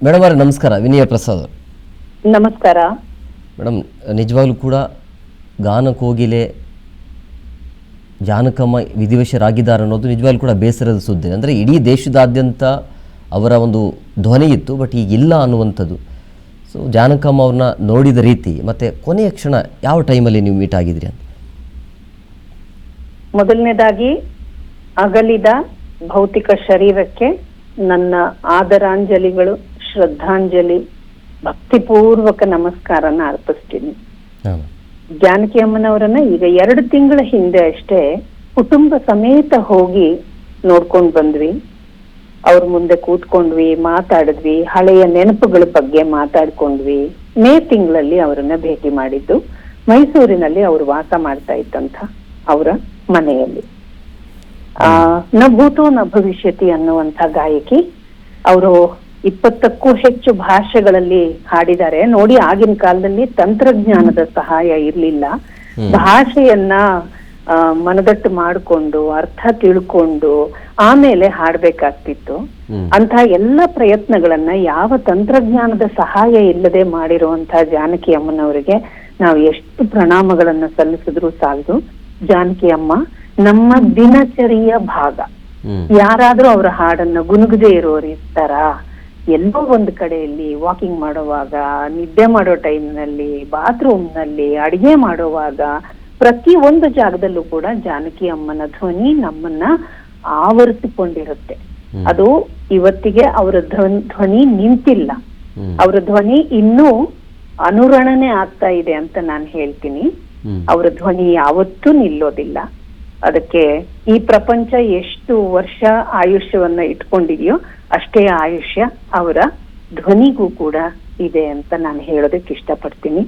Madam ಅವರೇ ನಮಸ್ಕಾರ. ವಿನಯ ಪ್ರಸಾದ್ ಅವರು. ನಮಸ್ಕಾರ ಮೇಡಮ್, ನಿಜವಾಗ್ಲೂ ಕೂಡ ಗಾನ ಕೋಗಿಲೆ ಜಾನಕಮ್ಮ ವಿಧಿವಶರಾಗಿದ್ದಾರೆ ಅನ್ನೋದು ನಿಜವಾಗ್ಲೂ ಕೂಡ ಬೇಸರದ ಸುದ್ದಿ. ಅಂದರೆ ಇಡೀ ದೇಶದಾದ್ಯಂತ ಅವರ ಒಂದು ಧ್ವನಿ ಇತ್ತು, ಬಟ್ ಈಗ ಇಲ್ಲ ಅನ್ನುವಂಥದ್ದು. ಸೊ ಜಾನಕಮ್ಮ ಅವ್ರನ್ನ ನೋಡಿದ ರೀತಿ ಮತ್ತು ಕೊನೆಯ ಕ್ಷಣ ಯಾವ ಟೈಮಲ್ಲಿ ನೀವು ಮೀಟ್ ಆಗಿದ್ರಿ ಅಂತ? ಮೊದಲನೇದಾಗಿ ಅಗಲಿದ ಭೌತಿಕ ಶರೀರಕ್ಕೆ ನನ್ನ ಆದರಾಂಜಲಿಗಳು, ಶ್ರದ್ಧಾಂಜಲಿ, ಭಕ್ತಿಪೂರ್ವಕ ನಮಸ್ಕಾರನ ಅರ್ಪಿಸ್ತೀನಿ. ಜಾನಕಿ ಅಮ್ಮನವರನ್ನ ಈಗ 2 ತಿಂಗಳ ಹಿಂದೆ ಅಷ್ಟೇ ಕುಟುಂಬ ಸಮೇತ ಹೋಗಿ ನೋಡ್ಕೊಂಡ್ ಬಂದ್ವಿ. ಅವ್ರ ಮುಂದೆ ಕೂತ್ಕೊಂಡ್ವಿ, ಮಾತಾಡಿದ್ವಿ, ಹಳೆಯ ನೆನಪುಗಳ ಬಗ್ಗೆ ಮಾತಾಡ್ಕೊಂಡ್ವಿ. ಮೇ ತಿಂಗಳಲ್ಲಿ ಅವರನ್ನ ಭೇಟಿ ಮಾಡಿದ್ದು ಮೈಸೂರಿನಲ್ಲಿ ಅವರು ವಾಸ ಮಾಡ್ತಾ ಇದ್ದಂತ ಅವರ ಮನೆಯಲ್ಲಿ. ನ ಭೂತೋ ನ ಭವಿಷ್ಯತಿ ಅನ್ನುವಂಥ ಗಾಯಕಿ. ಅವರು 20ಕ್ಕೂ ಹೆಚ್ಚು ಭಾಷೆಗಳಲ್ಲಿ ಹಾಡಿದ್ದಾರೆ. ನೋಡಿ, ಆಗಿನ ಕಾಲದಲ್ಲಿ ತಂತ್ರಜ್ಞಾನದ ಸಹಾಯ ಇರ್ಲಿಲ್ಲ. ಭಾಷೆಯನ್ನ ಮನದಟ್ಟು ಮಾಡಿಕೊಂಡು ಅರ್ಥ ತಿಳ್ಕೊಂಡು ಆಮೇಲೆ ಹಾಡ್ಬೇಕಾಗ್ತಿತ್ತು. ಅಂತ ಎಲ್ಲ ಪ್ರಯತ್ನಗಳನ್ನ ಯಾವ ತಂತ್ರಜ್ಞಾನದ ಸಹಾಯ ಇಲ್ಲದೆ ಮಾಡಿರುವಂತ ಜಾನಕಿ ಅಮ್ಮನವರಿಗೆ ನಾವು ಎಷ್ಟು ಪ್ರಣಾಮಗಳನ್ನ ಸಲ್ಲಿಸಿದ್ರು ಸಾಲದು. ಜಾನಕಿ ಅಮ್ಮ ನಮ್ಮ ದಿನಚರಿಯ ಭಾಗ. ಯಾರಾದ್ರೂ ಅವರ ಹಾಡನ್ನ ಗುನುಗದೆ ಇರೋರು ಇರ್ತಾರ? ಎಲ್ಲೋ ಒಂದು ಕಡೆಯಲ್ಲಿ ವಾಕಿಂಗ್ ಮಾಡುವಾಗ, ನಿದ್ದೆ ಮಾಡೋ ಟೈಮ್ನಲ್ಲಿ, ಬಾತ್ರೂಮ್ ನಲ್ಲಿ, ಅಡಿಗೆ ಮಾಡುವಾಗ, ಪ್ರತಿ ಒಂದು ಜಾಗದಲ್ಲೂ ಕೂಡ ಜಾನಕಿ ಅಮ್ಮನ ಧ್ವನಿ ನಮ್ಮನ್ನ ಆವರಿಸಿಕೊಂಡಿರುತ್ತೆ. ಅದು ಇವತ್ತಿಗೆ ಅವರ ಧ್ವನಿ ನಿಂತಿಲ್ಲ. ಅವರ ಧ್ವನಿ ಇನ್ನೂ ಅನುರಣನೆ ಆಗ್ತಾ ಇದೆ ಅಂತ ನಾನು ಹೇಳ್ತೀನಿ. ಅವರ ಧ್ವನಿ ಯಾವತ್ತೂ ನಿಲ್ಲೋದಿಲ್ಲ. ಅದಕ್ಕೆ ಈ ಪ್ರಪಂಚ ಎಷ್ಟು ವರ್ಷ ಆಯುಷ್ಯವನ್ನ ಇಟ್ಕೊಂಡಿದೆಯೋ ಅಷ್ಟೇ ಆಯುಷ್ಯ ಅವರ ಧ್ವನಿಗೂ ಕೂಡ ಇದೆ ಅಂತ ನಾನು ಹೇಳೋದಕ್ಕೆ ಇಷ್ಟಪಡ್ತೀನಿ.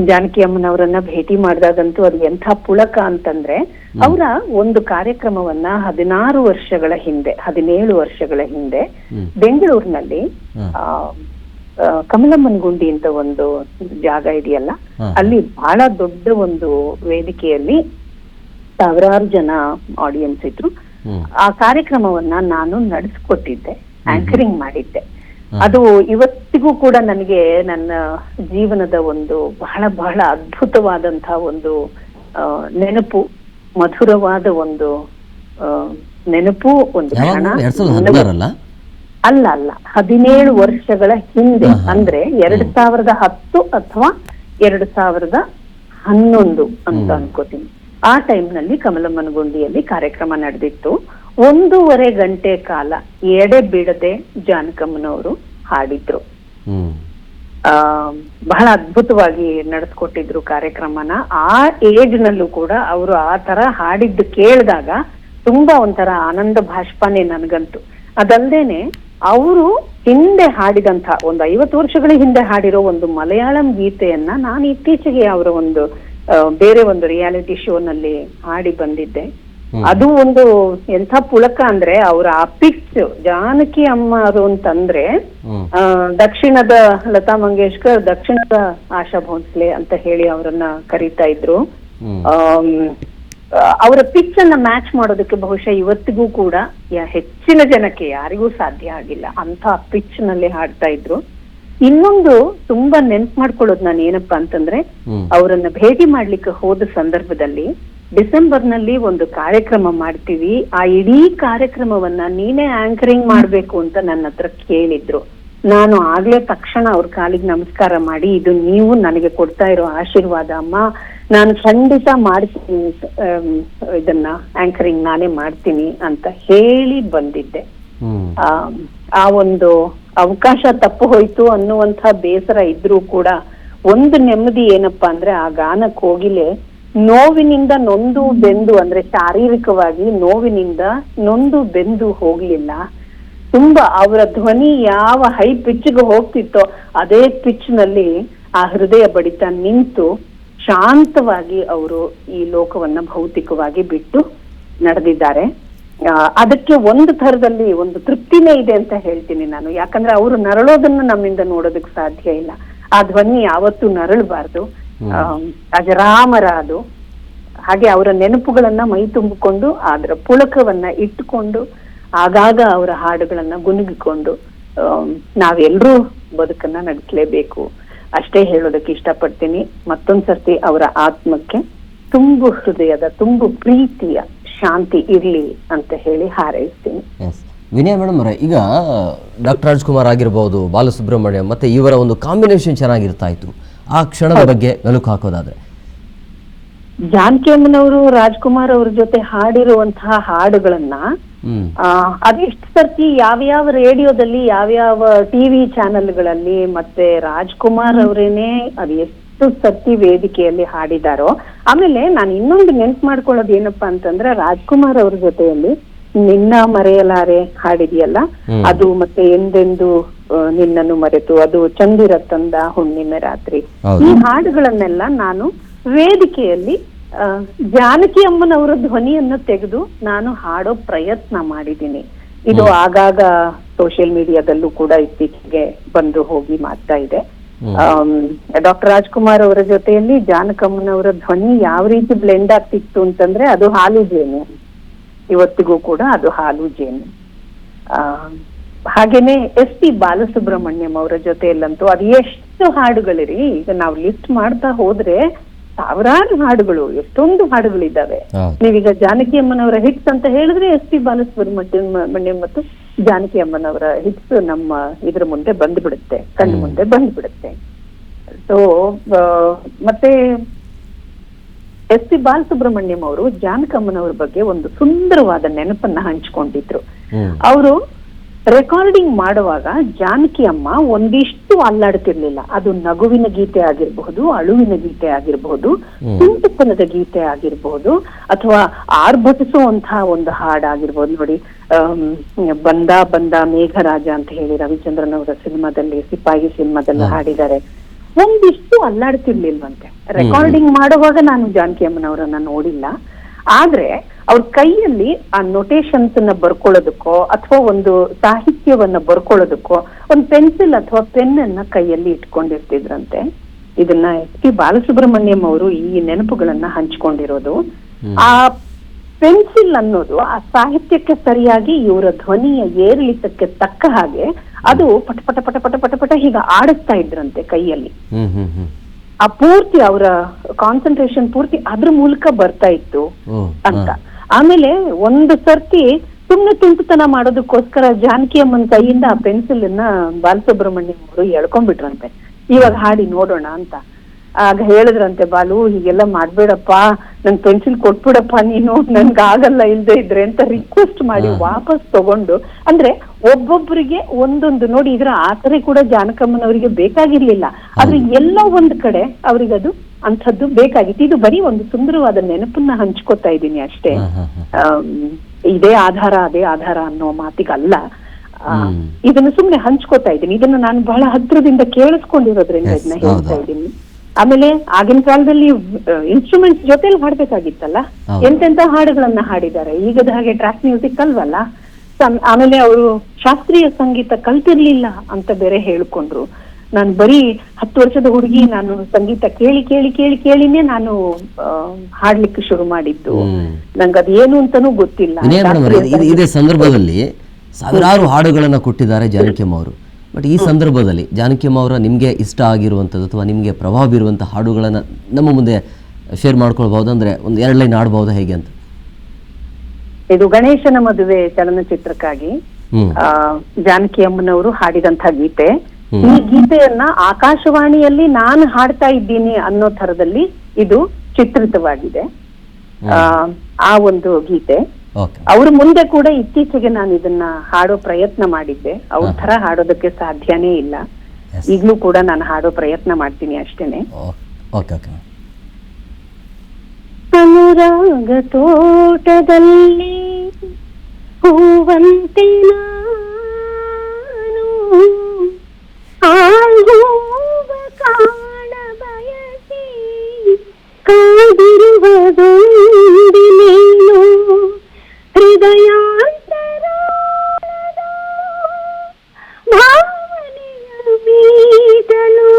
ಜಾನಕಿ ಅಮ್ಮನವರನ್ನ ಭೇಟಿ ಮಾಡಿದಾಗಂತೂ ಅದು ಎಂಥ ಪುಳಕ ಅಂತಂದ್ರೆ, ಅವರ ಒಂದು ಕಾರ್ಯಕ್ರಮವನ್ನ 16 ವರ್ಷಗಳ ಹಿಂದೆ, 17 ವರ್ಷಗಳ ಹಿಂದೆ ಬೆಂಗಳೂರಿನಲ್ಲಿ ಕಮಲಮ್ಮನ ಗುಂಡಿ ಅಂತ ಒಂದು ಜಾಗ ಇದೆಯಲ್ಲ, ಅಲ್ಲಿ ಬಹಳ ದೊಡ್ಡ ಒಂದು ವೇದಿಕೆಯಲ್ಲಿ ಸಾವಿರಾರು ಜನ ಆಡಿಯನ್ಸ್ ಇದ್ರು. ಆ ಕಾರ್ಯಕ್ರಮವನ್ನ ನಾನು ನಡೆಸ್ಕೊಟ್ಟಿದ್ದೆ, ಆಂಕರಿಂಗ್ ಮಾಡಿದ್ದೆ. ಅದು ಇವತ್ತಿಗೂ ಕೂಡ ನನಗೆ ನನ್ನ ಜೀವನದ ಒಂದು ಬಹಳ ಬಹಳ ಅದ್ಭುತವಾದಂತಹ ಒಂದು ನೆನಪು, ಮಧುರವಾದ ಒಂದು ನೆನಪು. ಒಂದು ಕ್ಷಣ ಅಲ್ಲ 17 ವರ್ಷಗಳ ಹಿಂದೆ, ಅಂದ್ರೆ 2010 ಅಥವಾ 2011 ಅಂತ ಅನ್ಕೋತೀನಿ. ಆ ಟೈಮ್ನಲ್ಲಿ ಕಮಲಮ್ಮನ ಗುಂಡಿಯಲ್ಲಿ ಕಾರ್ಯಕ್ರಮ ನಡೆದಿತ್ತು. 1.5 ಗಂಟೆ ಕಾಲ ಎಡೆ ಬಿಡದೆ ಜಾನಕಮ್ಮನವರು ಹಾಡಿದ್ರು. ಬಹಳ ಅದ್ಭುತವಾಗಿ ನಡೆಸ್ಕೊಟ್ಟಿದ್ರು ಕಾರ್ಯಕ್ರಮನ. ಆ ಏಜ್ ನಲ್ಲೂ ಕೂಡ ಅವರು ಆ ತರ ಹಾಡಿದ್ದು ಕೇಳಿದಾಗ ತುಂಬಾ ಒಂಥರ ಆನಂದ ಭಾಷ್ಪನೇ ನನಗಂತೂ. ಅದಲ್ದೇನೆ ಅವರು ಹಿಂದೆ ಹಾಡಿದಂತ ಒಂದು 50 ವರ್ಷಗಳ ಹಿಂದೆ ಹಾಡಿರೋ ಒಂದು ಮಲಯಾಳಂ ಗೀತೆಯನ್ನ ನಾನು ಇತ್ತೀಚೆಗೆ ಅವರ ಒಂದು ಬೇರೆ ಒಂದು ರಿಯಾಲಿಟಿ ಶೋ ನಲ್ಲಿ ಹಾಡಿ ಬಂದಿದ್ದೆ. ಅದು ಒಂದು ಎಂಥ ಪುಳಕ ಅಂದ್ರೆ, ಅವರ ಆ ಪಿಚ್, ಜಾನಕಿ ಅಮ್ಮ ಅವರು ಅಂತಂದ್ರೆ ದಕ್ಷಿಣದ ಲತಾ ಮಂಗೇಶ್ಕರ್, ದಕ್ಷಿಣದ ಆಶಾ ಭೋನ್ಸ್ಲೆ ಅಂತ ಹೇಳಿ ಅವರನ್ನ ಕರೀತಾ ಇದ್ರು. ಅವರ ಪಿಚ್ ಅನ್ನ ಮ್ಯಾಚ್ ಮಾಡೋದಕ್ಕೆ ಬಹುಶಃ ಇವತ್ತಿಗೂ ಕೂಡ ಹೆಚ್ಚಿನ ಜನಕ್ಕೆ ಯಾರಿಗೂ ಸಾಧ್ಯ ಆಗಿಲ್ಲ. ಅಂತ ಪಿಚ್ ನಲ್ಲಿ ಹಾಡ್ತಾ ಇದ್ರು. ಇನ್ನೊಂದು ತುಂಬಾ ನೆನ್ಪು ಮಾಡ್ಕೊಳ್ಳೋದು ನಾನು ಏನಪ್ಪಾ ಅಂತಂದ್ರೆ, ಅವರನ್ನ ಭೇಟಿ ಮಾಡ್ಲಿಕ್ಕೆ ಹೋದ ಸಂದರ್ಭದಲ್ಲಿ ಡಿಸೆಂಬರ್ ನಲ್ಲಿ ಒಂದು ಕಾರ್ಯಕ್ರಮ ಮಾಡ್ತೀವಿ, ಆ ಇಡೀ ಕಾರ್ಯಕ್ರಮವನ್ನ ನೀನೇ ಆಂಕರಿಂಗ್ ಮಾಡ್ಬೇಕು ಅಂತ ನನ್ನ ಹತ್ರ ಕೇಳಿದ್ರು. ನಾನು ಆಗ್ಲೇ ತಕ್ಷಣ ಅವ್ರ ಕಾಲಿಗೆ ನಮಸ್ಕಾರ ಮಾಡಿ, ಇದು ನೀವು ನನಗೆ ಕೊಡ್ತಾ ಇರೋ ಆಶೀರ್ವಾದ ಅಮ್ಮ, ನಾನು ಖಂಡಿತ ಮಾಡ್ತೀನಿ, ಇದನ್ನ ಆಂಕರಿಂಗ್ ನಾನೇ ಮಾಡ್ತೀನಿ ಅಂತ ಹೇಳಿ ಬಂದಿದ್ದೆ. ಆ ಒಂದು ಅವಕಾಶ ತಪ್ಪು ಹೋಯ್ತು ಅನ್ನುವಂಥ ಬೇಸರ ಇದ್ರೂ ಕೂಡ ಒಂದು ನೆಮ್ಮದಿ ಏನಪ್ಪಾ ಅಂದ್ರೆ, ಆ ಗಾನ ಕೋಗಿಲೆ ನೋವಿನಿಂದ ನೊಂದು ಬೆಂದು, ಅಂದ್ರೆ ಶಾರೀರಿಕವಾಗಿ ನೋವಿನಿಂದ ನೊಂದು ಬೆಂದು ಹೋಗ್ಲಿಲ್ಲ. ತುಂಬಾ ಅವರ ಧ್ವನಿ ಯಾವ ಹೈ ಪಿಚ್ಗೆ ಹೋಗ್ತಿತ್ತೋ ಅದೇ ಪಿಚ್ ನಲ್ಲಿ ಆ ಹೃದಯ ಬಡಿತ ನಿಂತು ಶಾಂತವಾಗಿ ಅವರು ಈ ಲೋಕವನ್ನ ಭೌತಿಕವಾಗಿ ಬಿಟ್ಟು ನಡೆದಿದ್ದಾರೆ. ಅದಕ್ಕೆ ಒಂದು ಥರದಲ್ಲಿ ಒಂದು ತೃಪ್ತಿನೇ ಇದೆ ಅಂತ ಹೇಳ್ತೀನಿ ನಾನು. ಯಾಕಂದ್ರೆ ಅವರು ನರಳೋದನ್ನ ನಮ್ಮಿಂದ ನೋಡೋದಕ್ಕೆ ಸಾಧ್ಯ ಇಲ್ಲ. ಆ ಧ್ವನಿ ಯಾವತ್ತೂ ನರಳಬಾರ್ದು, ಅಜರಾಮರ ಅದು. ಹಾಗೆ ಅವರ ನೆನಪುಗಳನ್ನ ಮೈ ತುಂಬಿಕೊಂಡು ಅದರ ಪುಳಕವನ್ನ ಇಟ್ಟುಕೊಂಡು ಆಗಾಗ ಅವರ ಹಾಡುಗಳನ್ನ ಗುನುಗಿಕೊಂಡು ನಾವೆಲ್ಲರೂ ಬದುಕನ್ನ ನಡೆಸಲೇಬೇಕು ಅಷ್ಟೇ ಹೇಳೋದಕ್ಕೆ ಇಷ್ಟಪಡ್ತೀನಿ. ಮತ್ತೊಂದ್ಸರ್ತಿ ಅವರ ಆತ್ಮಕ್ಕೆ ತುಂಬು ಹೃದಯದ ತುಂಬು ಪ್ರೀತಿಯ ಶಾಂತಿ ಇರ್ಲಿ ಅಂತ ಹೇಳಿ ಹಾರೈಸ್ತೀನಿ. ವಿನಯ್ ಮೇಡಮ್ ಅವರೇ, ಈಗ ಡಾಕ್ಟರ್ ರಾಜ್ಕುಮಾರ್ ಆಗಿರ್ಬೋದು, ಬಾಲಸುಬ್ರಹ್ಮಣ್ಯ ಮತ್ತೆ ಇವರ ಒಂದು ಕಾಂಬಿನೇಷನ್ ಚೆನ್ನಾಗಿರ್ತಾ ಇತ್ತು. ಆ ಕ್ಷಣದ ಬಗ್ಗೆ ಮೆಲುಕು ಹಾಕೋದಾದ್ರೆ ಜಾನಕಿ ಅಮ್ಮನವರು ರಾಜ್ಕುಮಾರ್ ಅವ್ರ ಜೊತೆ ಹಾಡಿರುವಂತಹ ಹಾಡುಗಳನ್ನ ಅದೆಷ್ಟು ಸರ್ತಿ ಯಾವ್ಯಾವ ರೇಡಿಯೋದಲ್ಲಿ ಯಾವ್ಯಾವ ಟಿವಿ ಚಾನೆಲ್ಗಳಲ್ಲಿ ಮತ್ತೆ ರಾಜ್ಕುಮಾರ್ ಅವರೇನೆ ಅದು ಎಷ್ಟು ಸರ್ತಿ ವೇದಿಕೆಯಲ್ಲಿ ಹಾಡಿದಾರೋ. ಆಮೇಲೆ ನಾನು ಇನ್ನೊಂದು ನೆನ್ಪು ಮಾಡ್ಕೊಳ್ಳೋದು ಏನಪ್ಪಾ ಅಂತಂದ್ರೆ, ರಾಜ್ಕುಮಾರ್ ಅವ್ರ ಜೊತೆಯಲ್ಲಿ ನಿನ್ನ ಮರೆಯಲಾರೆ ಹಾಡಿದೆಯಲ್ಲ ಅದು, ಮತ್ತೆ ಎಂದೆಂದು ನಿನ್ನನ್ನು ಮರೆತು, ಅದು ಚಂದಿರ ತಂದ ಹುಣ್ಣಿಮೆ ರಾತ್ರಿ, ಈ ಹಾಡುಗಳನ್ನೆಲ್ಲ ನಾನು ವೇದಿಕೆಯಲ್ಲಿ ಜಾನಕಿ ಅಮ್ಮನವರ ಧ್ವನಿಯನ್ನು ತೆಗೆದು ನಾನು ಹಾಡೋ ಪ್ರಯತ್ನ ಮಾಡಿದ್ದೀನಿ. ಇದು ಆಗಾಗ ಸೋಷಿಯಲ್ ಮೀಡಿಯಾದಲ್ಲೂ ಕೂಡ ಇತ್ತೀಚೆಗೆ ಬಂದು ಹೋಗಿ ಮಾಡ್ತಾ ಇದೆ. ಡಾಕ್ಟರ್ ರಾಜ್ಕುಮಾರ್ ಅವರ ಜೊತೆಯಲ್ಲಿ ಜಾನಕಮ್ಮನವರ ಧ್ವನಿ ಯಾವ ರೀತಿ ಬ್ಲೆಂಡ್ ಆಗ್ತಿತ್ತು ಅಂತಂದ್ರೆ ಅದು ಹಾಲು ಜೇನು, ಇವತ್ತಿಗೂ ಕೂಡ ಅದು ಹಾಲು ಜೇನು. ಹಾಗೇನೆ SP ಬಾಲಸುಬ್ರಹ್ಮಣ್ಯಂ ಅವರ ಜೊತೆಯಲ್ಲಂತೂ ಅದು ಎಷ್ಟು ಹಾಡುಗಳಿರಿ, ಈಗ ನಾವು ಲಿಸ್ಟ್ ಮಾಡ್ತಾ ಹೋದ್ರೆ ಸಾವಿರಾರು ಹಾಡುಗಳು, ಎಷ್ಟೊಂದು ಹಾಡುಗಳಿದ್ದಾವೆ. ನೀವೀಗ ಜಾನಕಿ ಅಮ್ಮನವರ ಹಿಟ್ಸ್ ಅಂತ ಹೇಳಿದ್ರೆ SP ಬಾಲಸುಬ್ರಹ್ಮಣ್ಯಂ ಮತ್ತು ಜಾನಕಿ ಅಮ್ಮನವರ ಹಿಟ್ಸ್ ನಮ್ಮ ಇದ್ರ ಮುಂದೆ ಬಂದ್ಬಿಡುತ್ತೆ, ಕಣ್ಣು ಮುಂದೆ ಬಂದ್ಬಿಡುತ್ತೆ. ಸೊ ಮತ್ತೆ SP ಬಾಲಸುಬ್ರಹ್ಮಣ್ಯಂ ಅವರು ಜಾನಕಮ್ಮನವ್ರ ಬಗ್ಗೆ ಒಂದು ಸುಂದರವಾದ ನೆನಪನ್ನ ಹಂಚ್ಕೊಂಡಿದ್ರು. ಅವರು ರೆಕಾರ್ಡಿಂಗ್ ಮಾಡುವಾಗ ಜಾನಕಿ ಅಮ್ಮ ಒಂದಿಷ್ಟು ಅಲ್ಲಾಡ್ತಿರ್ಲಿಲ್ಲ. ಅದು ನಗುವಿನ ಗೀತೆ ಆಗಿರಬಹುದು, ಅಳುವಿನ ಗೀತೆ ಆಗಿರಬಹುದು, ತುಂಟುತನದ ಗೀತೆ ಆಗಿರಬಹುದು, ಅಥವಾ ಆರ್ಭಟಿಸುವಂತಹ ಒಂದು ಹಾಡಾಗಿರ್ಬೋದು. ನೋಡಿ, ಬಂದ ಬಂದ ಮೇಘರಾಜ ಅಂತ ಹೇಳಿ ರವಿಚಂದ್ರನ್ ಅವರ ಸಿನಿಮಾದಲ್ಲಿ, ಸಿಪಾಯಿ ಸಿನಿಮಾದಲ್ಲಿ ಹಾಡಿದ್ದಾರೆ. ಒಂದಿಷ್ಟು ಅಲ್ಲಾಡ್ತಿರ್ಲಿಲ್ವಂತೆ. ರೆಕಾರ್ಡಿಂಗ್ ಮಾಡುವಾಗ ನಾನು ಜಾನಕಿ ಅಮ್ಮನವರನ್ನ ನೋಡಿಲ್ಲ, ಆದ್ರೆ ಅವ್ರ ಕೈಯಲ್ಲಿ ಆ ನೊಟೇಷನ್ಸ್ ಅನ್ನ ಬರ್ಕೊಳ್ಳೋದಕ್ಕೋ ಅಥವಾ ಒಂದು ಸಾಹಿತ್ಯವನ್ನ ಬರ್ಕೊಳ್ಳೋದಕ್ಕೋ ಒಂದು ಪೆನ್ಸಿಲ್ ಅಥವಾ ಪೆನ್ ಅನ್ನ ಕೈಯಲ್ಲಿ ಇಟ್ಕೊಂಡಿರ್ತಿದ್ರಂತೆ. ಇದನ್ನ SP ಬಾಲಸುಬ್ರಹ್ಮಣ್ಯಂ ಅವರು ಈ ನೆನಪುಗಳನ್ನ ಹಂಚ್ಕೊಂಡಿರೋದು. ಆ ಪೆನ್ಸಿಲ್ ಅನ್ನೋದು ಆ ಸಾಹಿತ್ಯಕ್ಕೆ ಸರಿಯಾಗಿ ಇವರ ಧ್ವನಿಯ ಏರಿಳಿತಕ್ಕೆ ತಕ್ಕ ಹಾಗೆ ಅದು ಪಟ ಪಟ ಪಟ ಪಟ ಪಟ ಪಟ ಹೀಗ ಆಡಿಸ್ತಾ ಇದ್ರಂತೆ ಕೈಯಲ್ಲಿ. ಆ ಪೂರ್ತಿ ಅವರ ಕಾನ್ಸಂಟ್ರೇಷನ್ ಪೂರ್ತಿ ಅದ್ರ ಮೂಲಕ ಬರ್ತಾ ಇತ್ತು ಅಂತ. ಆಮೇಲೆ ಒಂದು ಸರ್ತಿ ಸುಮ್ನೆ ತುಂಟುತನ ಮಾಡೋದಕ್ಕೋಸ್ಕರ ಜಾನಕಿ ಅಮ್ಮನ ಕೈಯಿಂದ ಆ ಪೆನ್ಸಿಲ್ ಅನ್ನ ಬಾಲಸುಬ್ರಹ್ಮಣ್ಯಂ ಅವರು ಎಳ್ಕೊಂಡ್ಬಿಟ್ರಂತೆ. ಇವಾಗ ಹಾಡಿ ನೋಡೋಣ ಅಂತ. ಆಗ ಹೇಳಿದ್ರಂತೆ, ಬಾಲು ಹೀಗೆಲ್ಲ ಮಾಡ್ಬೇಡಪ್ಪ, ನನ್ ಪೆನ್ಸಿಲ್ ಕೊಟ್ಬಿಡಪ್ಪ ನೀನು, ನನ್ಗಾಗಲ್ಲ ಇಲ್ದೇ ಇದ್ರೆ ಅಂತ ರಿಕ್ವೆಸ್ಟ್ ಮಾಡಿ ವಾಪಸ್ ತಗೊಂಡು. ಅಂದ್ರೆ ಒಬ್ಬೊಬ್ಬರಿಗೆ ಒಂದೊಂದು ನೋಡಿ, ಇದ್ರ ಆಸರೆ ಕೂಡ ಜಾನಕಮ್ಮನವರಿಗೆ ಬೇಕಾಗಿರ್ಲಿಲ್ಲ, ಆದ್ರೆ ಎಲ್ಲೋ ಒಂದ್ ಕಡೆ ಅವ್ರಿಗದು ಅಂಥದ್ದು ಬೇಕಾಗಿತ್ತು. ಇದು ಬರೀ ಒಂದು ಸುಂದರವಾದ ನೆನಪನ್ನ ಹಂಚ್ಕೋತಾ ಇದ್ದೀನಿ ಅಷ್ಟೇ. ಇದೇ ಆಧಾರ ಅದೇ ಆಧಾರ ಅನ್ನೋ ಮಾತಿಗಲ್ಲ. ಇದನ್ನ ಸುಮ್ನೆ ಹಂಚ್ಕೋತಾ ಇದ್ದೀನಿ. ಇದನ್ನ ನಾನು ಬಹಳ ಹತ್ರದಿಂದ ಕೇಳಿಸ್ಕೊಂಡಿರೋದ್ರಿಂದ ಇದನ್ನ ಹೇಳ್ತಾ ಇದ್ದೀನಿ. ಆಮೇಲೆ ಆಗಿನ ಕಾಲದಲ್ಲಿ ಇನ್ಸ್ಟ್ರೂಮೆಂಟ್ಸ್ ಜೊತೆಲಿ ಹಾಡ್ಬೇಕಾಗಿತ್ತಲ್ಲ, ಎಂತೆಂತ ಹಾಡುಗಳನ್ನ ಹಾಡಿದ್ದಾರೆ. ಈಗದ ಹಾಗೆ ಟ್ರ್ಯಾಕ್ ಮ್ಯೂಸಿಕ್ ಅಲ್ವಲ್ಲ. ಆಮೇಲೆ ಅವರು ಶಾಸ್ತ್ರೀಯ ಸಂಗೀತ ಕಲ್ತಿರ್ಲಿಲ್ಲ ಅಂತ ಬೇರೆ ಹೇಳ್ಕೊಂಡ್ರು. ನಾನು ಬರೀ 10 ವರ್ಷದ ಹುಡುಗಿ, ನಾನು ಸಂಗೀತ ಕೇಳಿ ಕೇಳಿ ಕೇಳಿ ಕೇಳಿನೇ ನಾನು ಹಾಡ್ಲಿಕ್ಕೆ ಶುರು ಮಾಡಿದ್ದು. ನಂಗೆ ಅದೇನು ಅಂತಾನೂ ಗೊತ್ತಿಲ್ಲ. ಇದೇ ಸಂದರ್ಭದಲ್ಲಿ ಸಾವಿರಾರು ಹಾಡುಗಳನ್ನ ಕೊಟ್ಟಿದ್ದಾರೆ ಜಾನಕಿ ಅಮ್ಮ ಅವರು. ಬಟ್ ಈ ಸಂದರ್ಭದಲ್ಲಿ ಜಾನಕಿ ಅಮ್ಮ ಅವರ ನಿಮಗೆ ಇಷ್ಟ ಆಗಿರುವಂಥದ್ದು ಅಥವಾ ನಿಮಗೆ ಪ್ರಭಾವ ಬೀರುವಂಥ ಹಾಡುಗಳನ್ನು ನಮ್ಮ ಮುಂದೆ ಶೇರ್ ಮಾಡ್ಕೊಳ್ಬಹುದು, ಅಂದ್ರೆ ಒಂದು 2 ಲೈನ್ ಆಡ್ಬಹುದಾ ಹೇಗೆ ಅಂತ? ಇದು ಗಣೇಶನ ಮದುವೆ ಚಲನಚಿತ್ರಕ್ಕಾಗಿ ಜಾನಕಿ ಅಮ್ಮನವರು ಹಾಡಿದಂತ ಗೀತೆ. ಈ ಗೀತೆಯನ್ನ ಆಕಾಶವಾಣಿಯಲ್ಲಿ ನಾನು ಹಾಡ್ತಾ ಇದ್ದೀನಿ ಅನ್ನೋ ತರದಲ್ಲಿ ಇದು ಚಿತ್ರಿತವಾಗಿದೆ. ಆ ಒಂದು ಗೀತೆ ಅವ್ರ ಮುಂದೆ ಕೂಡ ಇತ್ತೀಚೆಗೆ ನಾನು ಇದನ್ನ ಹಾಡೋ ಪ್ರಯತ್ನ ಮಾಡಿದ್ದೆ. ಅವ್ರ ತರ ಹಾಡೋದಕ್ಕೆ ಸಾಧ್ಯನೇ ಇಲ್ಲ. ಈಗ್ಲೂ ಕೂಡ ನಾನು ಹಾಡೋ ಪ್ರಯತ್ನ ಮಾಡ್ತೀನಿ ಅಷ್ಟೇನೆ. ಅನುರಾಗ ತೋಟದಲ್ಲಿ ಹೂವಂತೆ ನಾನು ಆಲ್ಹೂವ ಕಾಣ ಬಯಸಿ ಕಾದಿರುವುದೊಂದಿನೇನು ಹೃದಯಾಂತರಾಳದ ಭಾವನೆಯ ಮೀಟಲು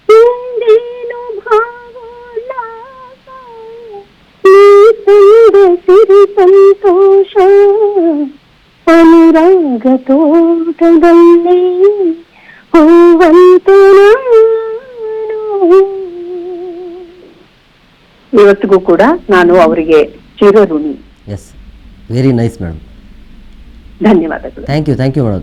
ಹಿಂದೇನು ಭಾವೋಲ್ಲಾಸ ನೀ ತಂದ ಸಿರಿ ಸಂತೋಷ ರಾಗ ತೋಟದಲ್ಲಿ ಹೂವಂತು ನಾನು. ಇವತ್ತಿಗೂ ಕೂಡ ನಾನು ಅವರಿಗೆ ಚಿರಋಣಿ. Yes, very nice madam. ಧನ್ಯವಾದಗಳು. Thank you madam.